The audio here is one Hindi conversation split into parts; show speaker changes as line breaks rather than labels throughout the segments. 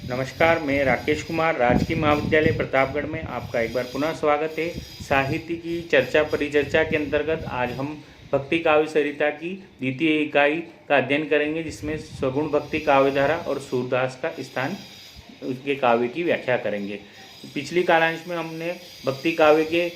नमस्कार, मैं राकेश कुमार राजकीय महाविद्यालय प्रतापगढ़ में आपका एक बार पुनः स्वागत है। साहित्य की चर्चा परिचर्चा के अंतर्गत आज हम भक्ति काव्य सरिता की द्वितीय इकाई का अध्ययन करेंगे, जिसमें सगुण भक्ति काव्यधारा और सूरदास का स्थान उसके काव्य की व्याख्या करेंगे। पिछली कालांश में हमने भक्ति काव्य के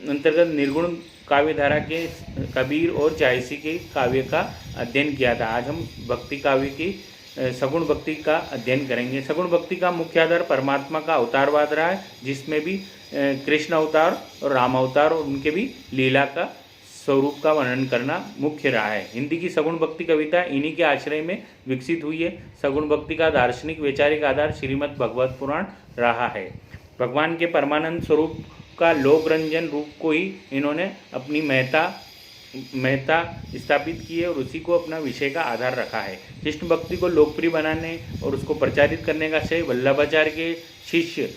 अंतर्गत निर्गुण काव्यधारा के कबीर और जायसी के काव्य का अध्ययन किया था। आज हम भक्ति काव्य की सगुण भक्ति का अध्ययन करेंगे। सगुण भक्ति का मुख्य आधार परमात्मा का अवतारवाद रहा है, जिसमें भी कृष्ण अवतार और राम अवतार और उनके भी लीला का स्वरूप का वर्णन करना मुख्य रहा है। हिंदी की सगुण भक्ति कविता इन्हीं के आश्रय में विकसित हुई है। सगुण भक्ति का दार्शनिक वैचारिक आधार श्रीमद् भगवत पुराण रहा है। भगवान के परमानंद स्वरूप का लोक रंजन रूप को ही इन्होंने अपनी महत्ता स्थापित की है और उसी को अपना विषय का आधार रखा है। कृष्ण भक्ति को लोकप्रिय बनाने और उसको प्रचारित करने का श्रेय वल्लभाचार्य के शिष्य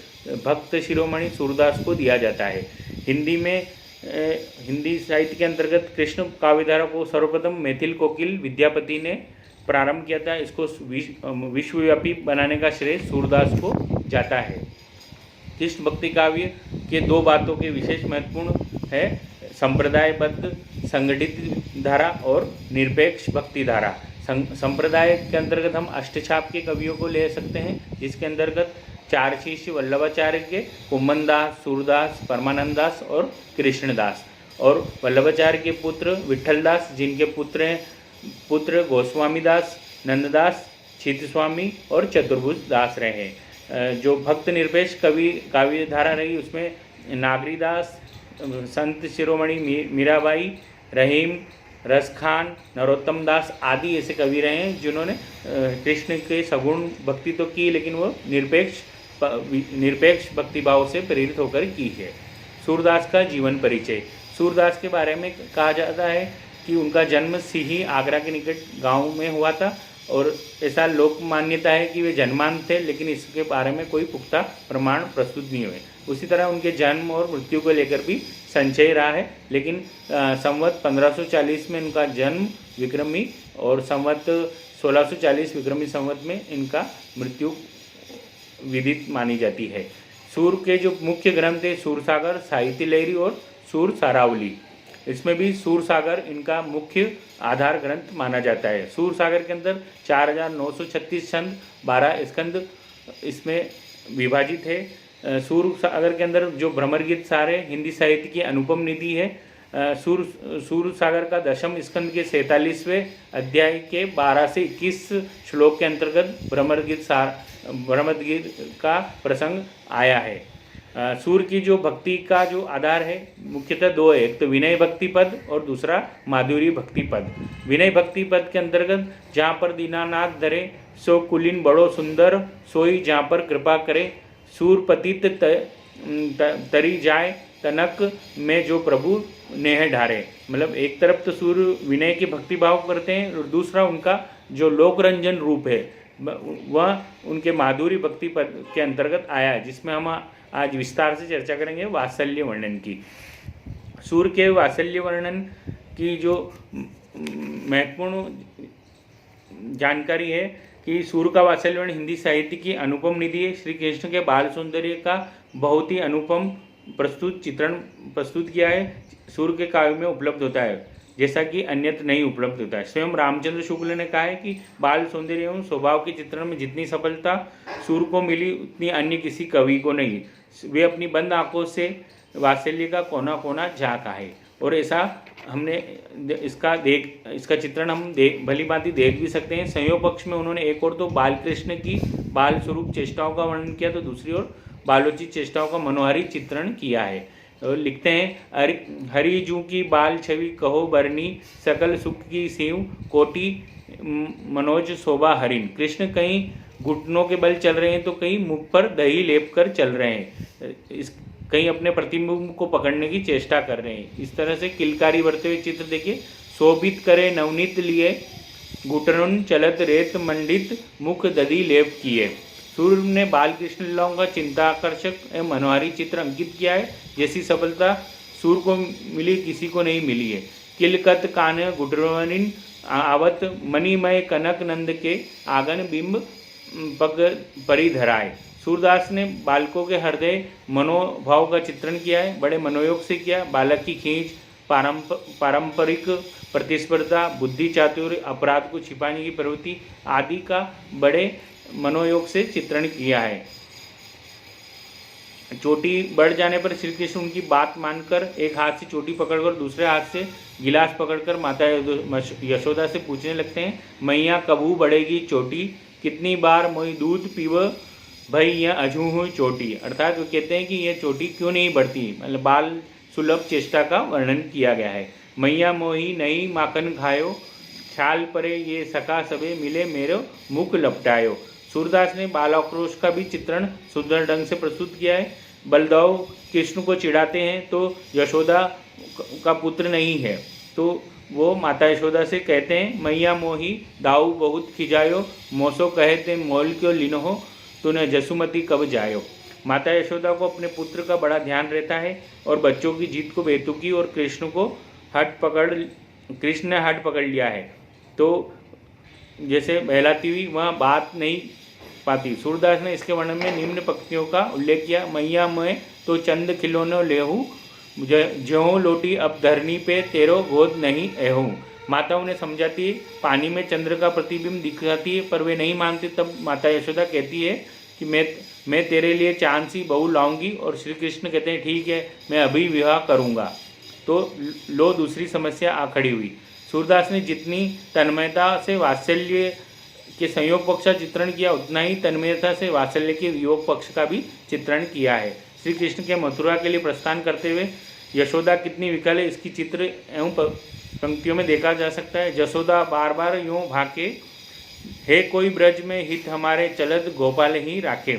भक्त शिरोमणि सूरदास को दिया जाता है। हिंदी साहित्य के अंतर्गत कृष्ण काव्यधारा को सर्वप्रथम मैथिल कोकिल विद्यापति ने प्रारंभ किया था। इसको विश्वव्यापी बनाने का श्रेय सूरदास को जाता है। कृष्ण भक्ति काव्य के दो बातों के विशेष महत्वपूर्ण है: संप्रदायबद्ध संगठित धारा और निरपेक्ष भक्ति धारा। संप्रदाय के अंतर्गत हम अष्टछाप के कवियों को ले सकते हैं, जिसके अंतर्गत चार शिष्य वल्लभाचार्य के कुम्मन दास, सूरदास, परमानंद और कृष्णदास, और वल्लभाचार्य के पुत्र विठलदास, जिनके पुत्र गोस्वामी दास, नंददास, चित्तस्वामी और चतुर्भुज दास रहे। जो भक्त निरपेक्ष काव्य धारा रही, उसमें नागरीदास, संत शिरोमणि मीराबाई, रहीम, रसखान, नरोत्तम दास आदि ऐसे कवि रहे हैं, जिन्होंने कृष्ण के सगुण भक्ति तो की, लेकिन वो निरपेक्ष भक्ति भाव से प्रेरित होकर की है। सूरदास का जीवन परिचय। सूरदास के बारे में कहा जाता है कि उनका जन्म सिही आगरा के निकट गांव में हुआ था, और ऐसा लोक मान्यता है कि वे जन्मांध थे, लेकिन इसके बारे में कोई पुख्ता प्रमाण प्रस्तुत नहीं हुए। उसी तरह उनके जन्म और मृत्यु को लेकर भी संशय रहा है, लेकिन संवत 1540 में इनका जन्म विक्रमी और संवत 1640 विक्रमी संवत में इनका मृत्यु विदित मानी जाती है। सूर के जो मुख्य ग्रंथ है सूरसागर, साहित्य लहरी और सूर सारावली। इसमें भी सूरसागर इनका मुख्य आधार ग्रंथ माना जाता है। सूरसागर के अंदर 4936 छंद, 12 स्कंद इसमें विभाजित है। सूरसागर के अंदर जो भ्रमर गीत सार है, हिंदी साहित्य की अनुपम निधि है। सूरसागर का दशम स्कंद के 47वें अध्याय के 12 से 21 श्लोक के अंतर्गत भ्रमर गीत का प्रसंग आया है। सूर की जो भक्ति का जो आधार है मुख्यतः दो है, एक तो विनय भक्ति पद और दूसरा माधुरी भक्ति पद। विनय भक्ति पद के अंतर्गत जहाँ पर दीनानाथ धरे सो कुलीन बड़ो सुंदर, सोई जहाँ पर कृपा करे, सूर पतित तरी जाए तनक में जो प्रभु नेह ढारे। मतलब एक तरफ तो सूर विनय की भक्ति भाव करते हैं और दूसरा उनका जो लोकरंजन रूप है वह उनके माधुरी भक्ति पद के अंतर्गत आया है, जिसमें हम आज विस्तार से चर्चा करेंगे वात्सल्य वर्णन की। सूर के वात्सल्य वर्णन की जो महत्वपूर्ण जानकारी है कि सूर का वात्सल्य वर्णन हिंदी साहित्य की अनुपम निधि है। श्री कृष्ण के बाल सौंदर्य का बहुत ही अनुपम चित्रण प्रस्तुत किया है, सूर के काव्य में उपलब्ध होता है, जैसा कि अन्यत्र नहीं उपलब्ध होता है। स्वयं रामचंद्र शुक्ल ने कहा है कि बाल सौंदर्य एवं स्वभाव के चित्रण में जितनी सफलता सूर को मिली, उतनी अन्य किसी कवि को नहीं। वे अपनी बंद आंखों से वात्सल्य का कोना कोना झांका है, और ऐसा हमने इसका चित्रण हम भली भांति देख भी सकते हैं। संयोग पक्ष में उन्होंने एक और तो बाल कृष्ण की बाल स्वरूप चेष्टाओं का वर्णन किया, तो दूसरी ओर बालोचित चेष्टाओं का मनोहारी चित्रण किया है। और लिखते हैं, हरि जू की बाल छवि कहो बरनी, सकल सुख की सीव कोटि मनोज शोभा हरिन। कृष्ण कहीं घुटनों के बल चल रहे हैं तो कहीं मुख पर दही लेप कर चल रहे हैं, कहीं अपने प्रतिबिंब को पकड़ने की चेष्टा कर रहे हैं। इस तरह से किलकारी बढ़ते हुए चित्र देखिए। शोभित करे नवनीत लिए, घुटनुन चलत रेत मंडित, मुख दधी लेप किए। सूर ने बाल कृष्ण लीलाओं का चिंताकर्षक एवं मनोहारी चित्र अंकित किया है। जैसी सफलता सूर को मिली किसी को नहीं मिली है। किलकत कान गुटरवनिन आवत मणिमय कनक नंद के आगन बिंब पग परी धराए। सूरदास ने बालकों के हृदय मनोभाव का चित्रण किया है, बड़े मनोयोग से किया। बालक की खींच, पारंपरिक प्रतिस्पर्धा, बुद्धि चातुर्य, अपराध को छिपाने की प्रवृत्ति आदि का बड़े मनोयोग से चित्रण किया है। चोटी बढ़ जाने पर श्री कृष्ण उनकी बात मानकर एक हाथ से चोटी पकड़कर दूसरे हाथ से गिलास पकड़कर माता यशोदा से पूछने लगते हैं, मैया कबू बढ़ेगी चोटी, कितनी बार मोई दूध पीव भाई यह अजू हुई चोटी। अर्थात वो कहते हैं कि यह चोटी क्यों नहीं बढ़ती, मतलब बाल सुलभ चेष्टा का वर्णन किया गया है। मैया मोही नहीं माखन खायो, ख्याल परे ये सका सबे मिले मेरो मुख लपटायो। सूरदास ने बालाक्रोश का भी चित्रण सुंदर ढंग से प्रस्तुत किया है। बलदेव कृष्ण को चिढ़ाते हैं तो यशोदा का पुत्र नहीं है, तो वो माता यशोदा से कहते हैं, मैया मोही दाऊ बहुत खिजायो, मोसो कहे ते मोल क्यों लिनहो, तूने जसुमती कब जायो। माता यशोदा को अपने पुत्र का बड़ा ध्यान रहता है और बच्चों की जीत को बेतुकी और कृष्ण ने हट पकड़ लिया है, तो जैसे बहलाती हुई वह बात नहीं पाती। सूरदास ने इसके वर्णन में निम्न पंक्तियों का उल्लेख किया, मैया मैं तो चंद खिलौने लेहूँ, ज्यों लोटी अब धरनी पे तेरो गोद नहीं एहूँ। माता उन्हें समझाती है, पानी में चंद्र का प्रतिबिंब दिखाती है, पर वे नहीं मानते। तब माता यशोदा कहती है कि मैं तेरे लिए चांद सी बहू लाऊंगी, और श्री कृष्ण कहते हैं ठीक है, मैं अभी विवाह करूंगा। तो लो दूसरी समस्या आ खड़ी हुई। सूरदास ने जितनी तन्मयता से वात्सल्य के संयोग पक्ष का चित्रण किया, उतना ही तन्मयता से वात्सल्य के वियोग पक्ष का भी चित्रण किया है। श्री कृष्ण के मथुरा के लिए प्रस्थान करते हुए यशोदा कितनी विकल है, इसकी चित्र एवं पंक्तियों में देखा जा सकता है। यशोदा बार बार यूँ भाके, हे कोई ब्रज में हित हमारे, चलत गोपाल ही राखे।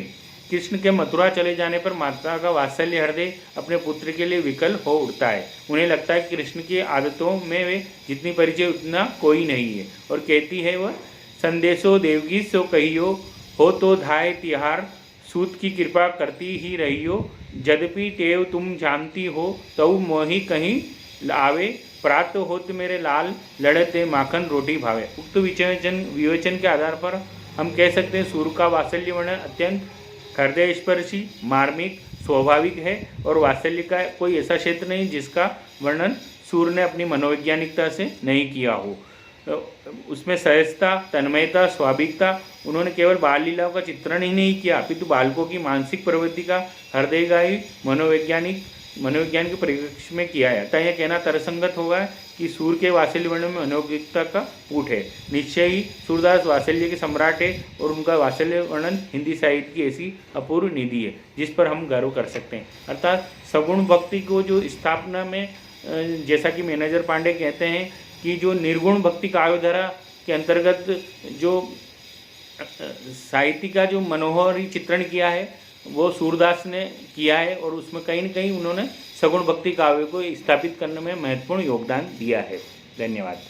कृष्ण के मथुरा चले जाने पर माता का वात्सल्य हृदय अपने पुत्र के लिए विकल हो उठता है। उन्हें लगता है कि कृष्ण की आदतों में वे जितनी परिचय उतना कोई नहीं है, और कहती है वह, संदेशो देवगी सो कहियो, हो तो धाय तिहार, सूत की कृपा करती ही रहियो, यद्यपि टेव तुम जानती हो, तऊ मोहि कहीं आवे, प्रात होत मेरे लाल, लड़ते माखन रोटी भावे। उक्त विवेचन के आधार पर हम कह सकते हैं सूर का वात्सल्य वर्णन अत्यंत हृदयस्पर्शी, मार्मिक, स्वाभाविक है, और वात्सल्य का कोई ऐसा क्षेत्र नहीं जिसका वर्णन सूर ने अपनी मनोवैज्ञानिकता से नहीं किया हो। उसमें सहजता, तन्मयता, स्वाभाविकता, उन्होंने केवल बाल लीलाओं का चित्रण ही नहीं किया, अपितु बालकों की मानसिक प्रवृत्ति का हृदयगाही मनोवैज्ञानिक परिप्रेक्ष्य में किया है। अतः यह कहना तर्कसंगत होगा कि सूर के वात्सल्य वर्णन में मनोवैज्ञानिकता का कूट है। निश्चय ही सूरदास वात्सल्य के सम्राट है, और उनका वात्सल्य वर्णन हिंदी साहित्य की ऐसी अपूर्व निधि है जिस पर हम गर्व कर सकते हैं। अर्थात सगुण भक्ति को जो स्थापना में, जैसा कि मैनेजर पांडे कहते हैं कि जो निर्गुण भक्ति काव्यधारा के अंतर्गत जो साहित्य का जो मनोहरी चित्रण किया है वो सूरदास ने किया है, और उसमें कहीं न कहीं उन्होंने सगुण भक्ति काव्य को स्थापित करने में महत्वपूर्ण योगदान दिया है। धन्यवाद।